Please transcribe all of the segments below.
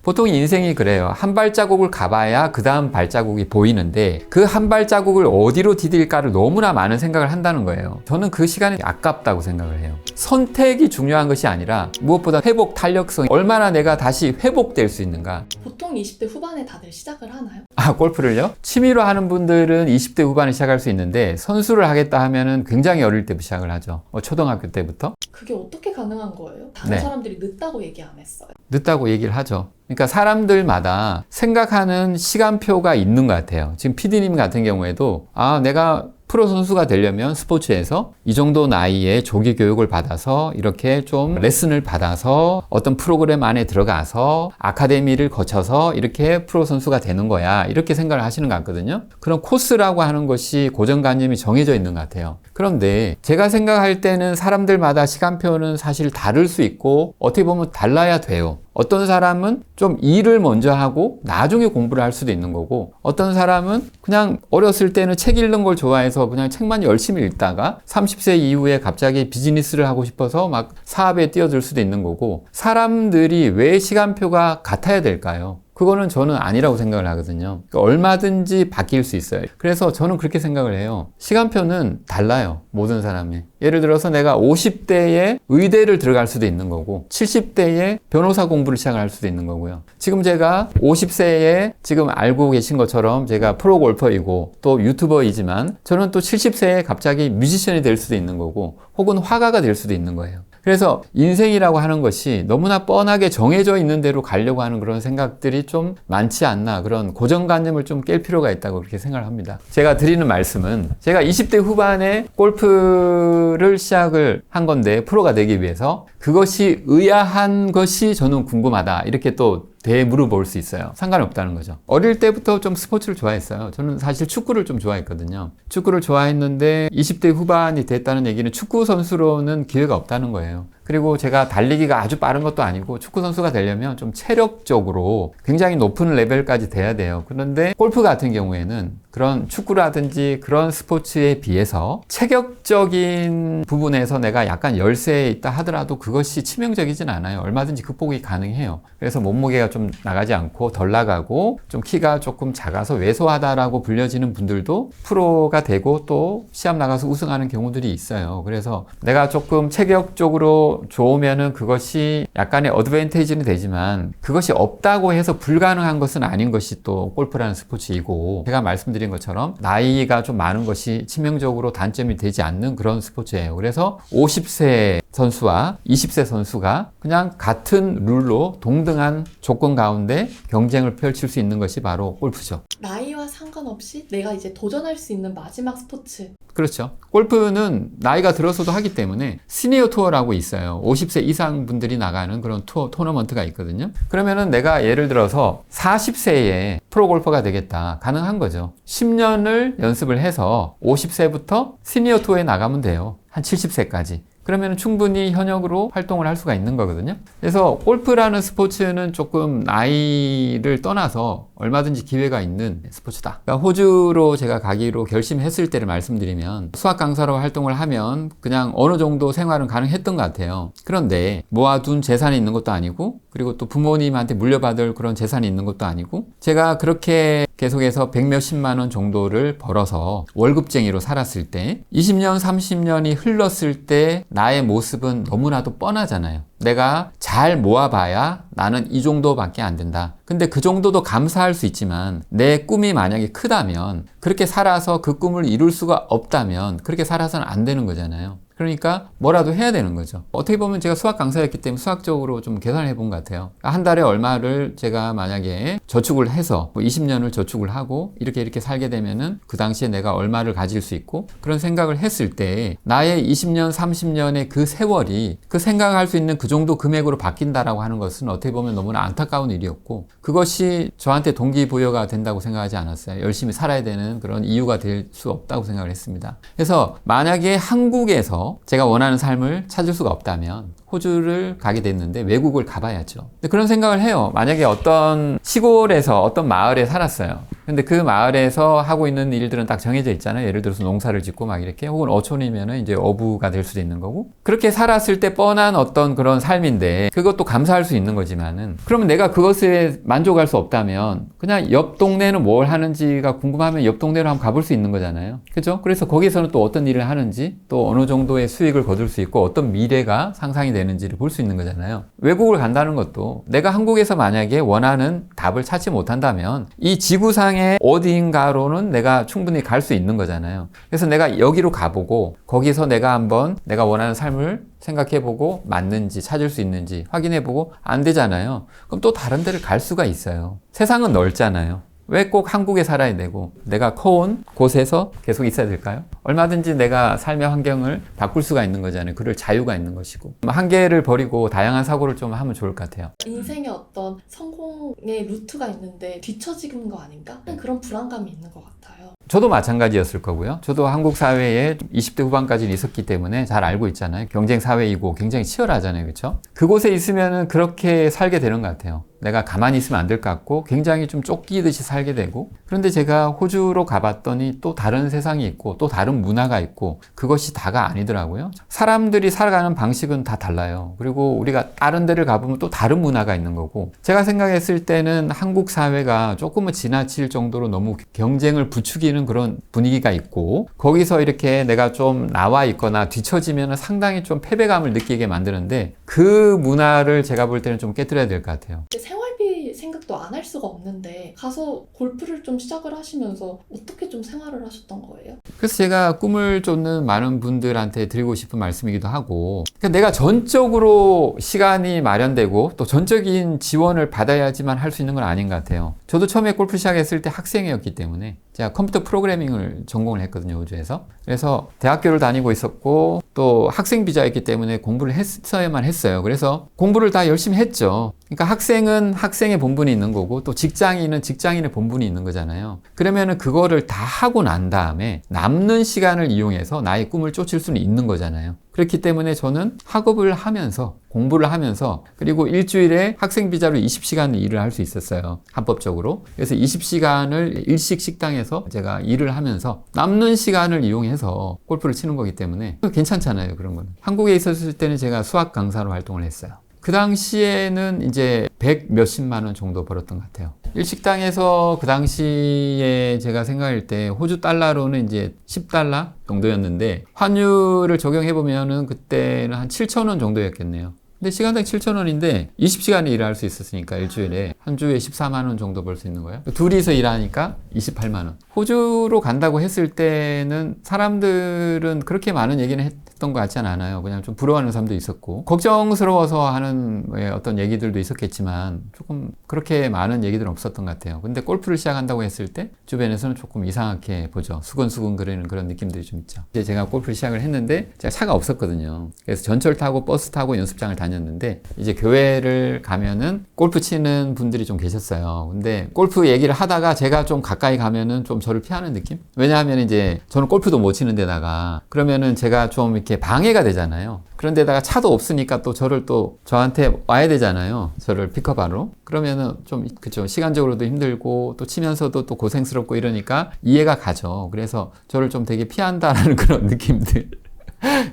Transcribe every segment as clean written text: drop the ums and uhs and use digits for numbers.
보통 인생이 그래요. 한 발자국을 가봐야 그 다음 발자국이 보이는데 그 한 발자국을 어디로 디딜까를 너무나 많은 생각을 한다는 거예요. 저는 그 시간이 아깝다고 생각을 해요. 선택이 중요한 것이 아니라 무엇보다 회복 탄력성, 얼마나 내가 다시 회복될 수 있는가. 보통 20대 후반에 다들 시작을 하나요? 골프를요? 취미로 하는 분들은 20대 후반에 시작할 수 있는데 선수를 하겠다 하면은 굉장히 어릴 때부터 시작을 하죠. 초등학교 때부터. 그게 어떻게 가능한 거예요? 다른 네. 사람들이 늦다고 얘기 안 했어요. 늦다고 얘기를 하죠. 그러니까 사람들마다 생각하는 시간표가 있는 것 같아요. 지금 PD님 같은 경우에도 내가 프로 선수가 되려면 스포츠에서 이 정도 나이에 조기 교육을 받아서 이렇게 좀 레슨을 받아서 어떤 프로그램 안에 들어가서 아카데미를 거쳐서 이렇게 프로 선수가 되는 거야. 이렇게 생각을 하시는 것 같거든요. 그런 코스라고 하는 것이 고정관념이 정해져 있는 것 같아요. 그런데 제가 생각할 때는 사람들마다 시간표는 사실 다를 수 있고 어떻게 보면 달라야 돼요. 어떤 사람은 좀 일을 먼저 하고 나중에 공부를 할 수도 있는 거고 어떤 사람은 그냥 어렸을 때는 책 읽는 걸 좋아해서 그냥 책만 열심히 읽다가 30세 이후에 갑자기 비즈니스를 하고 싶어서 막 사업에 뛰어들 수도 있는 거고 사람들이 왜 시간표가 같아야 될까요? 그거는 저는 아니라고 생각을 하거든요. 그러니까 얼마든지 바뀔 수 있어요. 그래서 저는 그렇게 생각을 해요. 시간표는 달라요. 모든 사람이. 예를 들어서 내가 50대에 의대를 들어갈 수도 있는 거고 70대에 변호사 공부를 시작할 수도 있는 거고요. 지금 제가 50세에 지금 알고 계신 것처럼 제가 프로 골퍼이고 또 유튜버이지만 저는 또 70세에 갑자기 뮤지션이 될 수도 있는 거고 혹은 화가가 될 수도 있는 거예요. 그래서 인생이라고 하는 것이 너무나 뻔하게 정해져 있는 대로 가려고 하는 그런 생각들이 좀 많지 않나, 그런 고정관념을 좀 깰 필요가 있다고 그렇게 생각을 합니다. 제가 드리는 말씀은 제가 20대 후반에 골프를 시작을 한 건데 프로가 되기 위해서 그것이 의아한 것이 저는 궁금하다 이렇게 또 물어볼 수 있어요. 상관없다는 거죠. 어릴 때부터 좀 스포츠를 좋아했어요. 저는 사실 축구를 좀 좋아했거든요. 축구를 좋아했는데 20대 후반이 됐다는 얘기는 축구 선수로는 기회가 없다는 거예요. 그리고 제가 달리기가 아주 빠른 것도 아니고 축구 선수가 되려면 좀 체력적으로 굉장히 높은 레벨까지 돼야 돼요. 그런데 골프 같은 경우에는 그런 축구라든지 그런 스포츠에 비해서 체격적인 부분에서 내가 약간 열세에 있다 하더라도 그것이 치명적이진 않아요. 얼마든지 극복이 가능해요. 그래서 몸무게가 좀 나가지 않고 덜 나가고 좀 키가 조금 작아서 왜소하다라고 불려지는 분들도 프로가 되고 또 시합 나가서 우승하는 경우들이 있어요. 그래서 내가 조금 체격적으로 좋으면은 그것이 약간의 어드밴티지는 되지만 그것이 없다고 해서 불가능한 것은 아닌 것이 또 골프라는 스포츠이고 제가 말씀드린 것처럼 나이가 좀 많은 것이 치명적으로 단점이 되지 않는 그런 스포츠예요. 그래서 50세 선수와 20세 선수가 그냥 같은 룰로 동등한 조건 가운데 경쟁을 펼칠 수 있는 것이 바로 골프죠. 나이와 상관없이 내가 이제 도전할 수 있는 마지막 스포츠. 그렇죠. 골프는 나이가 들어서도 하기 때문에 시니어 투어라고 있어요. 50세 이상 분들이 나가는 그런 토너먼트가 있거든요. 그러면은 내가 예를 들어서 40세에 프로골퍼가 되겠다. 가능한 거죠. 10년을 연습을 해서 50세부터 시니어 투어에 나가면 돼요. 한 70세까지. 그러면 충분히 현역으로 활동을 할 수가 있는 거거든요. 그래서 골프라는 스포츠는 조금 나이를 떠나서 얼마든지 기회가 있는 스포츠다. 그러니까 호주로 제가 가기로 결심했을 때를 말씀드리면 수학 강사로 활동을 하면 그냥 어느 정도 생활은 가능했던 것 같아요. 그런데 모아둔 재산이 있는 것도 아니고 그리고 또 부모님한테 물려받을 그런 재산이 있는 것도 아니고 제가 그렇게 계속해서 100몇십만 원 정도를 벌어서 월급쟁이로 살았을 때 20년, 30년이 흘렀을 때 나의 모습은 너무나도 뻔하잖아요. 내가 잘 모아봐야 나는 이 정도밖에 안 된다. 근데 그 정도도 감사할 수 있지만 내 꿈이 만약에 크다면 그렇게 살아서 그 꿈을 이룰 수가 없다면 그렇게 살아서는 안 되는 거잖아요. 그러니까 뭐라도 해야 되는 거죠. 어떻게 보면 제가 수학 강사였기 때문에 수학적으로 좀 계산을 해본 것 같아요. 한 달에 얼마를 제가 만약에 저축을 해서 20년을 저축을 하고 이렇게 살게 되면은 그 당시에 내가 얼마를 가질 수 있고 그런 생각을 했을 때 나의 20년, 30년의 그 세월이 그 생각할 수 있는 그 정도 금액으로 바뀐다라고 하는 것은 어떻게 보면 너무나 안타까운 일이었고 그것이 저한테 동기부여가 된다고 생각하지 않았어요. 열심히 살아야 되는 그런 이유가 될 수 없다고 생각을 했습니다. 그래서 만약에 한국에서 제가 원하는 삶을 찾을 수가 없다면 호주를 가게 됐는데 외국을 가봐야죠. 근데 그런 생각을 해요. 만약에 어떤 시골에서 어떤 마을에 살았어요. 근데 그 마을에서 하고 있는 일들은 딱 정해져 있잖아요. 예를 들어서 농사를 짓고 막 이렇게, 혹은 어촌이면은 이제 어부가 될 수도 있는 거고. 그렇게 살았을 때 뻔한 어떤 그런 삶인데 그것도 감사할 수 있는 거지만은, 그러면 내가 그것에 만족할 수 없다면 그냥 옆 동네는 뭘 하는지가 궁금하면 옆 동네로 한번 가볼 수 있는 거잖아요. 그죠? 그래서 거기서는 또 어떤 일을 하는지, 또 어느 정도의 수익을 거둘 수 있고 어떤 미래가 상상이 되는지를 볼 수 있는 거잖아요. 외국을 간다는 것도 내가 한국에서 만약에 원하는 답을 찾지 못한다면 이 지구상의 어디인가로는 내가 충분히 갈 수 있는 거잖아요. 그래서 내가 여기로 가보고 거기서 내가 한번 내가 원하는 삶을 생각해보고 맞는지 찾을 수 있는지 확인해보고 안 되잖아요. 그럼 또 다른 데를 갈 수가 있어요. 세상은 넓잖아요. 왜 꼭 한국에 살아야 되고 내가 커온 곳에서 계속 있어야 될까요? 얼마든지 내가 삶의 환경을 바꿀 수가 있는 거잖아요. 그럴 자유가 있는 것이고. 한계를 버리고 다양한 사고를 좀 하면 좋을 것 같아요. 인생에 어떤 성공의 루트가 있는데 뒤처지는 거 아닌가? 그런 불안감이 있는 것 같아요. 저도 마찬가지였을 거고요. 저도 한국 사회에 20대 후반까지는 있었기 때문에 잘 알고 있잖아요. 경쟁 사회이고 굉장히 치열하잖아요. 그렇죠? 그곳에 있으면은 그렇게 살게 되는 것 같아요. 내가 가만히 있으면 안 될 것 같고 굉장히 좀 쫓기듯이 살게 되고. 그런데 제가 호주로 가봤더니 또 다른 세상이 있고 또 다른 문화가 있고 그것이 다가 아니더라고요. 사람들이 살아가는 방식은 다 달라요. 그리고 우리가 다른 데를 가보면 또 다른 문화가 있는 거고, 제가 생각했을 때는 한국 사회가 조금은 지나칠 정도로 너무 경쟁을 부추기는 그런 분위기가 있고, 거기서 이렇게 내가 좀 나와 있거나 뒤처지면 상당히 좀 패배감을 느끼게 만드는데, 그 문화를 제가 볼 때는 좀 깨뜨려야 될 것 같아요. 생활비 생각도 안 할 수가 없는데 가서 골프를 좀 시작을 하시면서 어떻게 좀 생활을 하셨던 거예요? 그래서 제가 꿈을 쫓는 많은 분들한테 드리고 싶은 말씀이기도 하고, 그러니까 내가 전적으로 시간이 마련되고 또 전적인 지원을 받아야지만 할 수 있는 건 아닌 것 같아요. 저도 처음에 골프 시작했을 때 학생이었기 때문에 제가 컴퓨터 프로그래밍을 전공을 했거든요, 호주에서. 그래서 대학교를 다니고 있었고 또 학생 비자였기 때문에 공부를 했어야만 했어요. 그래서 공부를 다 열심히 했죠. 그러니까 학생은 학생의 본분이 있는 거고 또 직장인은 직장인의 본분이 있는 거잖아요. 그러면은 그거를 다 하고 난 다음에 남는 시간을 이용해서 나의 꿈을 쫓을 수는 있는 거잖아요. 그렇기 때문에 저는 학업을 하면서 공부를 하면서, 그리고 일주일에 학생 비자로 20시간 일을 할 수 있었어요. 합법적으로. 그래서 20시간을 일식 식당에서 제가 일을 하면서 남는 시간을 이용해서 골프를 치는 거기 때문에 괜찮잖아요. 그런 거는. 한국에 있었을 때는 제가 수학 강사로 활동을 했어요. 그 당시에는 이제 100 몇십만 원 정도 벌었던 것 같아요. 일식당에서 그 당시에 제가 생각할 때 호주 달러로는 이제 10달러 정도였는데 환율을 적용해보면은 그때는 한 7,000원 정도였겠네요. 근데 시간당 7,000원인데 20시간을 일할 수 있었으니까 일주일에 한 주에 14만 원 정도 벌 수 있는 거예요. 둘이서 일하니까 28만 원. 호주로 간다고 했을 때는 사람들은 그렇게 많은 얘기는 했던 것 같지는 않아요. 그냥 좀 부러워하는 사람도 있었고 걱정스러워서 하는 어떤 얘기들도 있었겠지만 조금 그렇게 많은 얘기들은 없었던 것 같아요. 근데 골프를 시작한다고 했을 때 주변에서는 조금 이상하게 보죠. 수근수근 거리는 그런 느낌들이 좀 있죠. 이제 제가 골프를 시작을 했는데 제가 차가 없었거든요. 그래서 전철 타고 버스 타고 연습장을 다녔는데, 이제 교회를 가면은 골프 치는 분들이 좀 계셨어요. 근데 골프 얘기를 하다가 제가 좀 가까이 가면은 좀 저를 피하는 느낌? 왜냐하면 이제 저는 골프도 못 치는 데다가 그러면은 제가 좀 이렇게 방해가 되잖아요. 그런데다가 차도 없으니까 또 저를 또 저한테 와야 되잖아요. 저를 픽업하러. 그러면은 좀 그쵸, 시간적으로도 힘들고 또 치면서도 또 고생스럽고 이러니까 이해가 가죠. 그래서 저를 좀 되게 피한다라는 그런 느낌들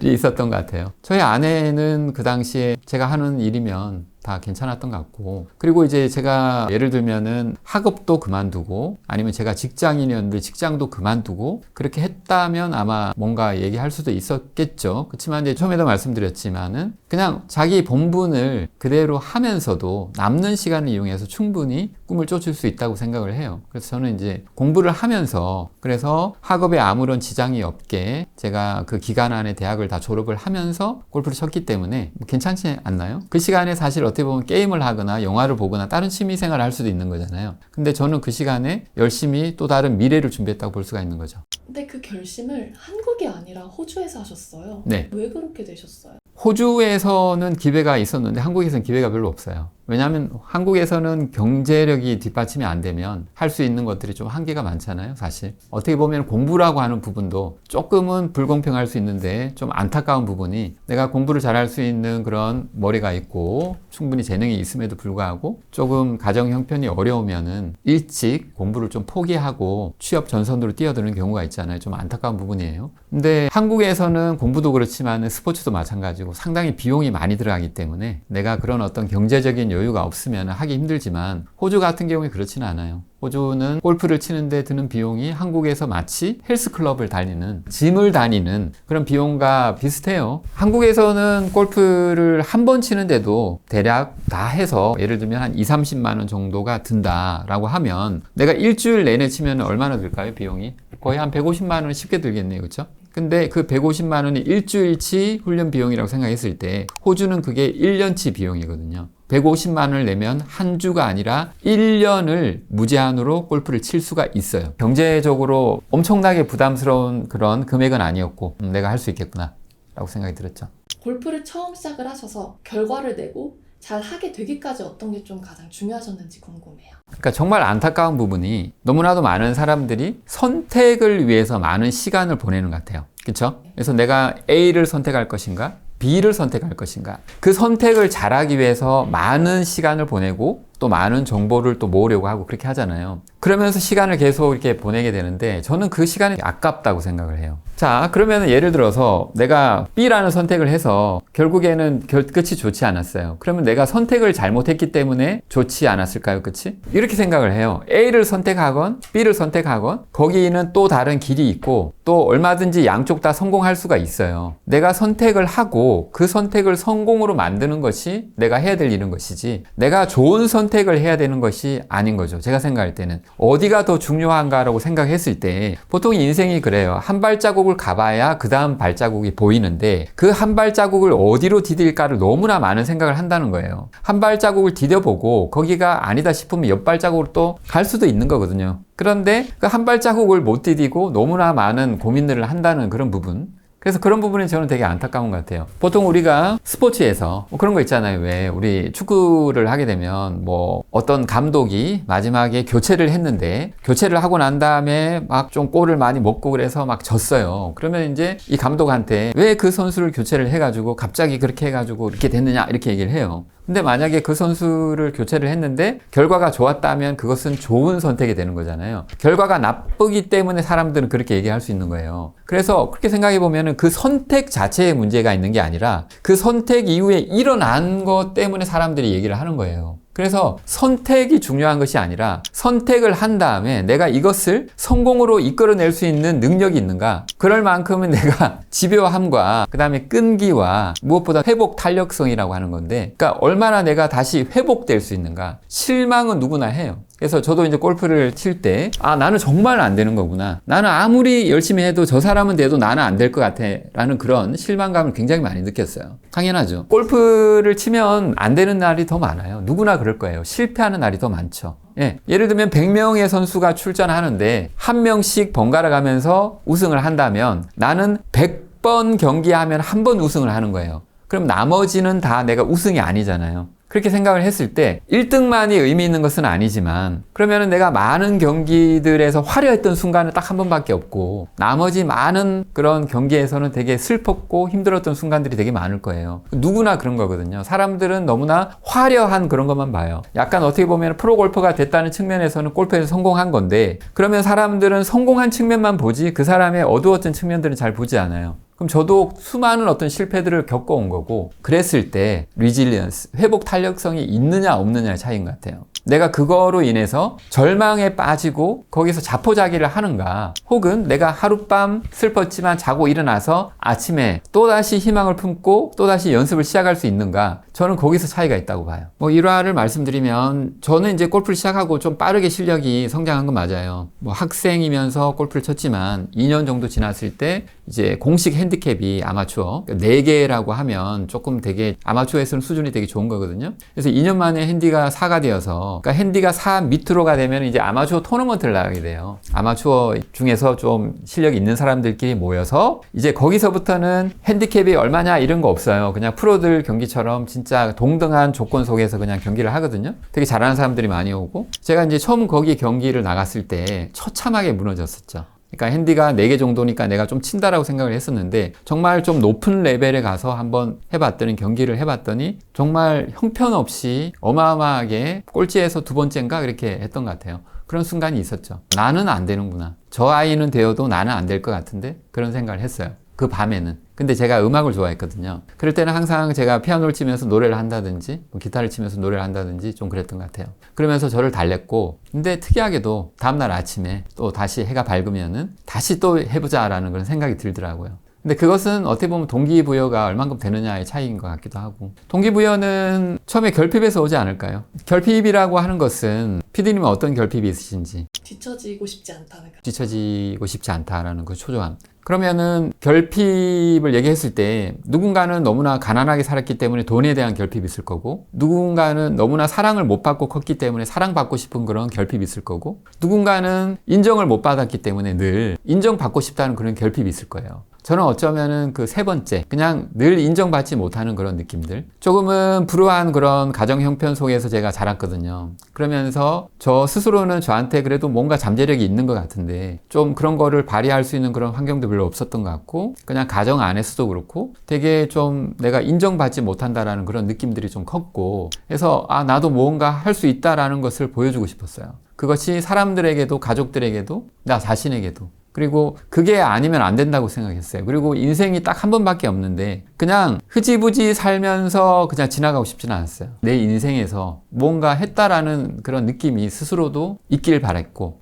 이 있었던 것 같아요. 저희 아내는 그 당시에 제가 하는 일이면 다 괜찮았던 것 같고, 그리고 이제 제가 예를 들면은 학업도 그만두고 아니면 제가 직장인이었는데 직장도 그만두고 그렇게 했다면 아마 뭔가 얘기할 수도 있었겠죠. 그렇지만 이제 처음에도 말씀드렸지만은 그냥 자기 본분을 그대로 하면서도 남는 시간을 이용해서 충분히 꿈을 쫓을 수 있다고 생각을 해요. 그래서 저는 이제 공부를 하면서, 그래서 학업에 아무런 지장이 없게 제가 그 기간 안에 대학을 다 졸업을 하면서 골프를 쳤기 때문에 괜찮지 않나요? 그 시간에 사실 어떻게 보면 게임을 하거나 영화를 보거나 다른 취미 생활을 할 수도 있는 거잖아요. 근데 저는 그 시간에 열심히 또 다른 미래를 준비했다고 볼 수가 있는 거죠. 근데 그 결심을 한국이 아니라 호주에서 하셨어요. 네. 왜 그렇게 되셨어요? 호주에서는 기회가 있었는데 한국에서는 기회가 별로 없어요. 왜냐하면 한국에서는 경제력이 뒷받침이 안 되면 할 수 있는 것들이 좀 한계가 많잖아요, 사실. 어떻게 보면 공부라고 하는 부분도 조금은 불공평할 수 있는데 좀 안타까운 부분이 내가 공부를 잘할 수 있는 그런 머리가 있고 충분히 재능이 있음에도 불구하고 조금 가정 형편이 어려우면은 일찍 공부를 좀 포기하고 취업 전선으로 뛰어드는 경우가 있잖아요. 좀 안타까운 부분이에요. 근데 한국에서는 공부도 그렇지만 스포츠도 마찬가지고 상당히 비용이 많이 들어가기 때문에 내가 그런 어떤 경제적인 여유가 없으면 하기 힘들지만 호주 같은 경우에 그렇지는 않아요. 호주는 골프를 치는데 드는 비용이 한국에서 마치 헬스클럽을 다니는, 짐을 다니는 그런 비용과 비슷해요. 한국에서는 골프를 한 번 치는데도 대략 다 해서 예를 들면 한 2, 30만 원 정도가 든다라고 하면 내가 일주일 내내 치면 얼마나 들까요, 비용이? 거의 한 150만 원 쉽게 들겠네요. 그렇죠? 근데 그 150만 원이 일주일치 훈련 비용이라고 생각했을 때 호주는 그게 1년치 비용이거든요. 150만 원을 내면 한 주가 아니라 1년을 무제한으로 골프를 칠 수가 있어요. 경제적으로 엄청나게 부담스러운 그런 금액은 아니었고 내가 할 수 있겠구나 라고 생각이 들었죠. 골프를 처음 시작을 하셔서 결과를 내고 잘 하게 되기까지 어떤 게 좀 가장 중요하셨는지 궁금해요. 그러니까 정말 안타까운 부분이 너무나도 많은 사람들이 선택을 위해서 많은 시간을 보내는 것 같아요. 그렇죠? 그래서 내가 A를 선택할 것인가? B를 선택할 것인가? 그 선택을 잘하기 위해서 많은 시간을 보내고 또 많은 정보를 또 모으려고 하고 그렇게 하잖아요. 그러면서 시간을 계속 이렇게 보내게 되는데 저는 그 시간이 아깝다고 생각을 해요. 자, 그러면 예를 들어서 내가 B라는 선택을 해서 결국에는 끝이 좋지 않았어요. 그러면 내가 선택을 잘못했기 때문에 좋지 않았을까요? 끝이? 이렇게 생각을 해요. A를 선택하건 B를 선택하건 거기는 또 다른 길이 있고 또 얼마든지 양쪽 다 성공할 수가 있어요. 내가 선택을 하고 그 선택을 성공으로 만드는 것이 내가 해야 될 일인 것이지 내가 좋은 선택을 해야 되는 것이 아닌 거죠. 제가 생각할 때는 어디가 더 중요한가라고 생각했을 때 보통 인생이 그래요. 한 발자국을 가봐야 그 다음 발자국이 보이는데 그 한 발자국을 어디로 디딜까를 너무나 많은 생각을 한다는 거예요. 한 발자국을 디뎌보고 거기가 아니다 싶으면 옆 발자국으로 또 갈 수도 있는 거거든요. 그런데 그 한 발자국을 못 디디고 너무나 많은 고민들을 한다는 그런 부분, 그래서 그런 부분이 저는 되게 안타까운 것 같아요. 보통 우리가 스포츠에서 뭐 그런 거 있잖아요. 왜 우리 축구를 하게 되면 뭐 어떤 감독이 마지막에 교체를 했는데 교체를 하고 난 다음에 막 좀 골을 많이 먹고 그래서 막 졌어요. 그러면 이제 이 감독한테 왜 그 선수를 교체를 해가지고 갑자기 그렇게 해가지고 이렇게 됐느냐 이렇게 얘기를 해요. 근데 만약에 그 선수를 교체를 했는데 결과가 좋았다면 그것은 좋은 선택이 되는 거잖아요. 결과가 나쁘기 때문에 사람들은 그렇게 얘기할 수 있는 거예요. 그래서 그렇게 생각해 보면은 그 선택 자체에 문제가 있는 게 아니라 그 선택 이후에 일어난 것 때문에 사람들이 얘기를 하는 거예요. 그래서 선택이 중요한 것이 아니라 선택을 한 다음에 내가 이것을 성공으로 이끌어낼 수 있는 능력이 있는가? 그럴 만큼은 내가 집요함과 그 다음에 끈기와 무엇보다 회복 탄력성이라고 하는 건데, 그러니까 얼마나 내가 다시 회복될 수 있는가? 실망은 누구나 해요. 그래서 저도 이제 골프를 칠 때, 아, 나는 정말 안 되는 거구나. 나는 아무리 열심히 해도 저 사람은 돼도 나는 안 될 것 같아. 라는 그런 실망감을 굉장히 많이 느꼈어요. 당연하죠. 골프를 치면 안 되는 날이 더 많아요. 누구나 그럴 거예요. 실패하는 날이 더 많죠. 예, 예를 들면 100명의 선수가 출전하는데 한 명씩 번갈아 가면서 우승을 한다면 나는 100번 경기하면 한 번 우승을 하는 거예요. 그럼 나머지는 다 내가 우승이 아니잖아요. 그렇게 생각을 했을 때 1등만이 의미 있는 것은 아니지만 그러면은 내가 많은 경기들에서 화려했던 순간은 딱 한 번밖에 없고 나머지 많은 그런 경기에서는 되게 슬펐고 힘들었던 순간들이 되게 많을 거예요. 누구나 그런 거거든요. 사람들은 너무나 화려한 그런 것만 봐요. 약간 어떻게 보면 프로골퍼가 됐다는 측면에서는 골프에서 성공한 건데 그러면 사람들은 성공한 측면만 보지 그 사람의 어두웠던 측면들은 잘 보지 않아요. 그럼 저도 수많은 어떤 실패들을 겪어온 거고 그랬을 때 리질리언스, 회복 탄력성이 있느냐 없느냐의 차이인 것 같아요. 내가 그거로 인해서 절망에 빠지고 거기서 자포자기를 하는가, 혹은 내가 하룻밤 슬펐지만 자고 일어나서 아침에 또다시 희망을 품고 또다시 연습을 시작할 수 있는가, 저는 거기서 차이가 있다고 봐요. 뭐 일화를 말씀드리면 저는 이제 골프를 시작하고 좀 빠르게 실력이 성장한 건 맞아요. 뭐 학생이면서 골프를 쳤지만 2년 정도 지났을 때 이제 공식 핸디캡이 아마추어 4개라고 하면 조금 되게 아마추어에서는 수준이 되게 좋은 거거든요. 그래서 2년 만에 핸디가 4가 되어서, 그러니까 핸디가 4 밑으로가 되면 이제 아마추어 토너먼트를 나가게 돼요. 아마추어 중에서 좀 실력이 있는 사람들끼리 모여서 이제 거기서부터는 핸디캡이 얼마냐 이런 거 없어요. 그냥 프로들 경기처럼 진짜 동등한 조건 속에서 그냥 경기를 하거든요. 되게 잘하는 사람들이 많이 오고, 제가 이제 처음 거기 경기를 나갔을 때 처참하게 무너졌었죠. 그러니까 핸디가 4개 정도니까 내가 좀 친다라고 생각을 했었는데, 정말 좀 높은 레벨에 가서 한번 해봤더니, 경기를 해봤더니 정말 형편없이 어마어마하게 꼴찌에서 2번째인가 그렇게 했던 것 같아요. 그런 순간이 있었죠. 나는 안 되는구나. 저 아이는 되어도 나는 안 될 것 같은데, 그런 생각을 했어요. 그 밤에는. 근데 제가 음악을 좋아했거든요. 그럴 때는 항상 제가 피아노를 치면서 노래를 한다든지 기타를 치면서 노래를 한다든지 좀 그랬던 것 같아요. 그러면서 저를 달랬고, 근데 특이하게도 다음날 아침에 또 다시 해가 밝으면은 다시 또 해보자라는 그런 생각이 들더라고요. 근데 그것은 어떻게 보면 동기부여가 얼만큼 되느냐의 차이인 것 같기도 하고, 동기부여는 처음에 결핍에서 오지 않을까요? 결핍이라고 하는 것은, 피디님은 어떤 결핍이 있으신지? 뒤처지고 싶지 않다는 거. 뒤처지고 싶지 않다라는 그 초조함. 그러면은 결핍을 얘기했을 때, 누군가는 너무나 가난하게 살았기 때문에 돈에 대한 결핍이 있을 거고, 누군가는 너무나 사랑을 못 받고 컸기 때문에 사랑받고 싶은 그런 결핍이 있을 거고, 누군가는 인정을 못 받았기 때문에 늘 인정받고 싶다는 그런 결핍이 있을 거예요. 저는 어쩌면은 그 3번째, 그냥 늘 인정받지 못하는 그런 느낌들, 조금은 불우한 그런 가정 형편 속에서 제가 자랐거든요. 그러면서 저 스스로는 저한테 그래도 뭔가 잠재력이 있는 것 같은데, 좀 그런 거를 발휘할 수 있는 그런 환경도 별로 없었던 것 같고, 그냥 가정 안에서도 그렇고 되게 좀 내가 인정받지 못한다라는 그런 느낌들이 좀 컸고, 그래서 나도 뭔가 할 수 있다라는 것을 보여주고 싶었어요. 그것이 사람들에게도, 가족들에게도, 나 자신에게도. 그리고 그게 아니면 안 된다고 생각했어요. 그리고 인생이 딱 한 번밖에 없는데 그냥 흐지부지 살면서 그냥 지나가고 싶지는 않았어요. 내 인생에서 뭔가 했다라는 그런 느낌이 스스로도 있길 바랬고,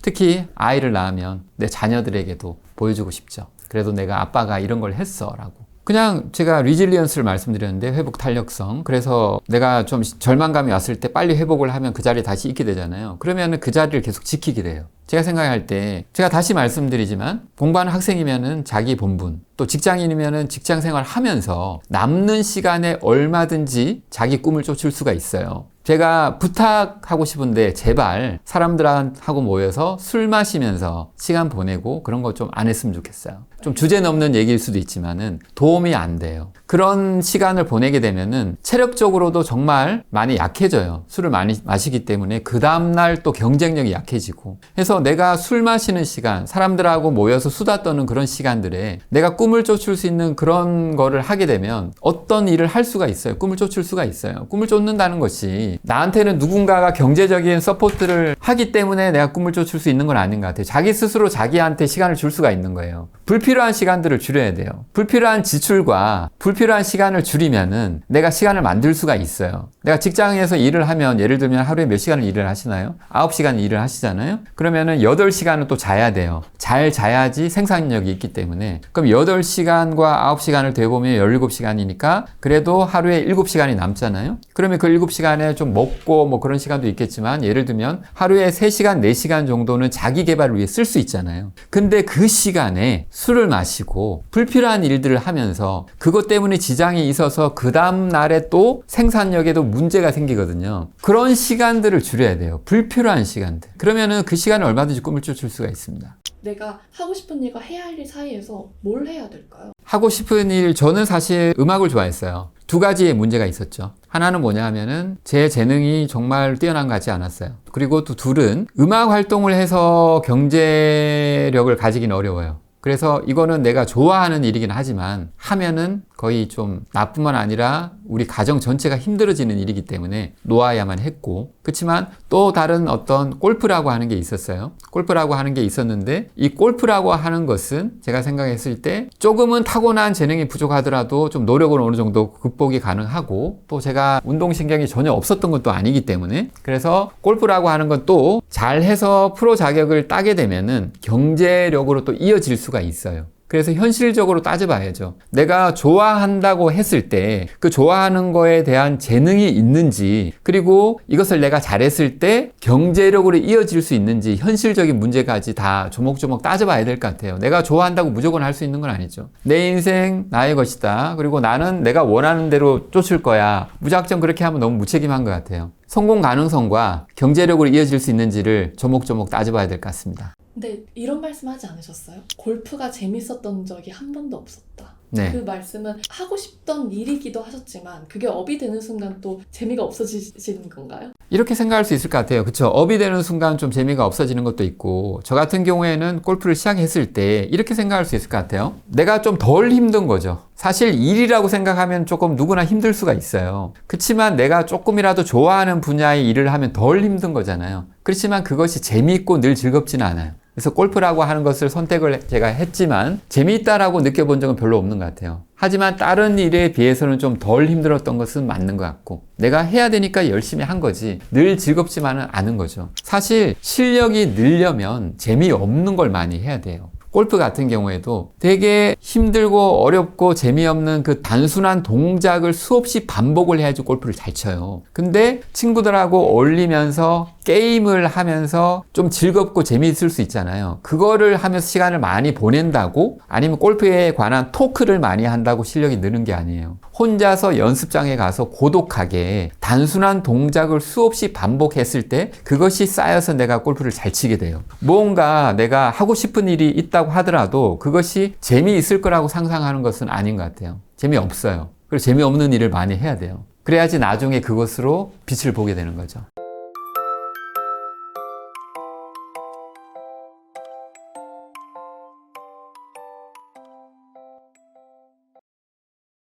특히 아이를 낳으면 내 자녀들에게도 보여주고 싶죠. 그래도 내가 아빠가 이런 걸 했어 라고. 그냥 제가 리질리언스를 말씀드렸는데, 회복 탄력성. 그래서 내가 좀 절망감이 왔을 때 빨리 회복을 하면 그 자리에 다시 있게 되잖아요. 그러면 그 자리를 계속 지키게 돼요. 제가 생각할 때, 제가 다시 말씀드리지만, 공부하는 학생이면은 자기 본분, 또 직장인이면은 직장 생활 하면서 남는 시간에 얼마든지 자기 꿈을 쫓을 수가 있어요. 제가 부탁하고 싶은데, 제발 사람들하고 모여서 술 마시면서 시간 보내고 그런 거 좀 안 했으면 좋겠어요. 좀 주제 넘는 얘기일 수도 있지만은 도움이 안 돼요. 그런 시간을 보내게 되면은 체력적으로도 정말 많이 약해져요. 술을 많이 마시기 때문에 그 다음날 또 경쟁력이 약해지고. 그래서 내가 술 마시는 시간, 사람들하고 모여서 수다 떠는 그런 시간들에 내가 꿈을 쫓을 수 있는 그런 거를 하게 되면 어떤 일을 할 수가 있어요. 꿈을 쫓을 수가 있어요. 꿈을 쫓는다는 것이 나한테는 누군가가 경제적인 서포트를 하기 때문에 내가 꿈을 쫓을 수 있는 건 아닌 것 같아요. 자기 스스로 자기한테 시간을 줄 수가 있는 거예요. 불필요한 시간들을 줄여야 돼요. 불필요한 지출과 불필요한 시간을 줄이면은 내가 시간을 만들 수가 있어요. 내가 직장에서 일을 하면, 예를 들면 하루에 몇 시간을 일을 하시나요? 9시간 일을 하시잖아요? 그러면은 8시간은 또 자야 돼요. 잘 자야지 생산력이 있기 때문에. 그럼 8시간과 9시간을 되보면 17시간이니까 그래도 하루에 7시간이 남잖아요? 그러면 그 7시간에 좀 먹고 뭐 그런 시간도 있겠지만, 예를 들면 하루에 3시간, 4시간 정도는 자기 개발을 위해 쓸 수 있잖아요. 근데 그 시간에 술을 마시고 불필요한 일들을 하면서 그것 때문에 지장이 있어서 그 다음 날에 또 생산력에도 문제가 생기거든요. 그런 시간들을 줄여야 돼요. 불필요한 시간들. 그러면은 그 시간에 얼마든지 꿈을 쫓을 수가 있습니다. 내가 하고 싶은 일과 해야 할 일 사이에서 뭘 해야 될까요? 하고 싶은 일, 저는 사실 음악을 좋아했어요. 2가지의 문제가 있었죠. 하나는 뭐냐 하면은 제 재능이 정말 뛰어난 것 같지 않았어요. 그리고 또 둘은 음악 활동을 해서 경제력을 가지긴 어려워요. 그래서 이거는 내가 좋아하는 일이긴 하지만 하면은 거의 좀 나뿐만 아니라 우리 가정 전체가 힘들어지는 일이기 때문에 놓아야만 했고, 그렇지만 또 다른 어떤 골프라고 하는 게 있었어요. 골프라고 하는 게 있었는데, 이 골프라고 하는 것은 제가 생각했을 때 조금은 타고난 재능이 부족하더라도 좀 노력은 어느 정도 극복이 가능하고, 또 제가 운동신경이 전혀 없었던 것도 아니기 때문에, 그래서 골프라고 하는 건 또 잘해서 프로 자격을 따게 되면은 경제력으로 또 이어질 수가 있어요. 그래서 현실적으로 따져봐야죠. 내가 좋아한다고 했을 때 그 좋아하는 거에 대한 재능이 있는지, 그리고 이것을 내가 잘했을 때 경제력으로 이어질 수 있는지 현실적인 문제까지 다 조목조목 따져봐야 될 것 같아요. 내가 좋아한다고 무조건 할 수 있는 건 아니죠. 내 인생 나의 것이다. 그리고 나는 내가 원하는 대로 쫓을 거야. 무작정 그렇게 하면 너무 무책임한 것 같아요. 성공 가능성과 경제력으로 이어질 수 있는지를 조목조목 따져봐야 될 것 같습니다. 근데 이런 말씀 하지 않으셨어요? 골프가 재밌었던 적이 한 번도 없었다. 네. 그 말씀은 하고 싶던 일이기도 하셨지만 그게 업이 되는 순간 또 재미가 없어지시는 건가요? 이렇게 생각할 수 있을 것 같아요. 그쵸? 업이 되는 순간 좀 재미가 없어지는 것도 있고, 저 같은 경우에는 골프를 시작했을 때 이렇게 생각할 수 있을 것 같아요. 내가 좀 덜 힘든 거죠. 사실 일이라고 생각하면 조금 누구나 힘들 수가 있어요. 그렇지만 내가 조금이라도 좋아하는 분야의 일을 하면 덜 힘든 거잖아요. 그렇지만 그것이 재미있고 늘 즐겁지는 않아요. 그래서 골프라고 하는 것을 선택을 제가 했지만 재미있다라고 느껴본 적은 별로 없는 것 같아요. 하지만 다른 일에 비해서는 좀 덜 힘들었던 것은 맞는 것 같고, 내가 해야 되니까 열심히 한 거지 늘 즐겁지만은 않은 거죠. 사실 실력이 늘려면 재미없는 걸 많이 해야 돼요. 골프 같은 경우에도 되게 힘들고 어렵고 재미없는 그 단순한 동작을 수없이 반복을 해야지 골프를 잘 쳐요. 근데 친구들하고 어울리면서 게임을 하면서 좀 즐겁고 재미있을 수 있잖아요. 그거를 하면서 시간을 많이 보낸다고, 아니면 골프에 관한 토크를 많이 한다고 실력이 느는 게 아니에요. 혼자서 연습장에 가서 고독하게 단순한 동작을 수없이 반복했을 때 그것이 쌓여서 내가 골프를 잘 치게 돼요. 뭔가 내가 하고 싶은 일이 있다고 하더라도 그것이 재미있을 거라고 상상하는 것은 아닌 것 같아요. 재미없어요. 그리고 재미없는 일을 많이 해야 돼요. 그래야지 나중에 그것으로 빛을 보게 되는 거죠.